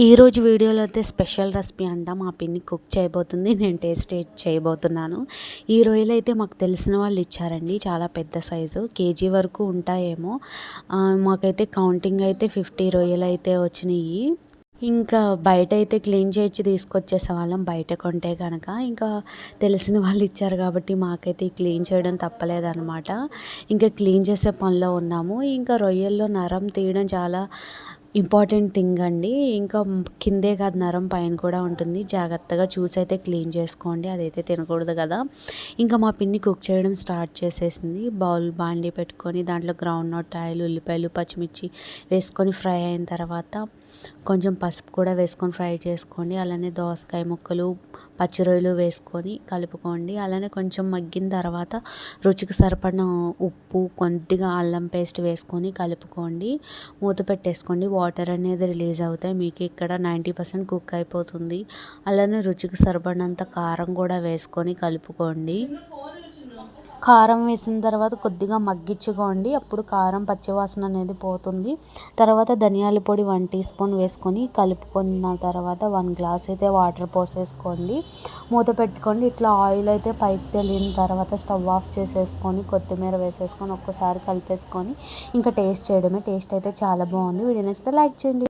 ఈరోజు వీడియోలో అయితే స్పెషల్ రెసిపీ అంట మా పిన్ని కుక్ చేయబోతుంది. నేను టేస్ట్ చేయబోతున్నాను. ఈ రొయ్యలు అయితే మాకు తెలిసిన వాళ్ళు ఇచ్చారండి. చాలా పెద్ద సైజు, కేజీ వరకు ఉంటాయేమో. మాకైతే కౌంటింగ్ అయితే 50 రొయ్యలు అయితే వచ్చినాయి. ఇంకా బయట అయితే క్లీన్ చేయించి తీసుకొచ్చేసేవాళ్ళం బయట కొంటే కనుక. ఇంకా తెలిసిన వాళ్ళు ఇచ్చారు కాబట్టి మాకైతే క్లీన్ చేయడం తప్పలేదన్నమాట. ఇంకా క్లీన్ చేసే పనిలో ఉన్నాము. ఇంకా రొయ్యల్లో నరం తీయడం చాలా ఇంపార్టెంట్ థింగ్ అండి. ఇంకా కిందే కాదు, నరం పైన కూడా ఉంటుంది. జాగ్రత్తగా చూసి అయితే క్లీన్ చేసుకోండి, అదైతే తినకూడదు కదా. ఇంకా మా పిన్ని కుక్ చేయడం స్టార్ట్ చేసేసింది. బాండీ పెట్టుకొని దాంట్లో గ్రౌండ్ నట్ ఆయిల్, ఉల్లిపాయలు, పచ్చిమిర్చి వేసుకొని ఫ్రై అయిన తర్వాత కొంచెం పసుపు కూడా వేసుకొని ఫ్రై చేసుకోండి. అలానే దోసకాయ ముక్కలు, పచ్చి రొయ్యలు వేసుకొని కలుపుకోండి. అలానే కొంచెం మగ్గిన తర్వాత రుచికి సరిపడిన ఉప్పు, కొద్దిగా అల్లం పేస్ట్ వేసుకొని కలుపుకోండి. మూత పెట్టేసుకోండి. వాటర్ అనేది రిలీజ్ అవుతాయి. మీకు ఇక్కడ 90% కుక్ అయిపోతుంది. అలానే రుచికి సరిపడినంత కారం కూడా వేసుకొని కలుపుకోండి. కారం వేసిన తర్వాత కొద్దిగా మగ్గించుకోండి. అప్పుడు కారం పచ్చివాసన అనేది పోతుంది. తర్వాత ధనియాల పొడి 1 టీ స్పూన్ వేసుకొని కలుపుకున్న తర్వాత 1 గ్లాస్ అయితే వాటర్ పోసేసుకోండి. మూత పెట్టుకోండి. ఇట్లా ఆయిల్ అయితే పైకి తెలియని తర్వాత స్టవ్ ఆఫ్ చేసేసుకొని కొత్తిమీర వేసేసుకొని ఒక్కసారి కలిపేసుకొని ఇంకా టేస్ట్ చేయడమే. టేస్ట్ అయితే చాలా బాగుంది. వీడియో నచ్చితే లైక్ చేయండి.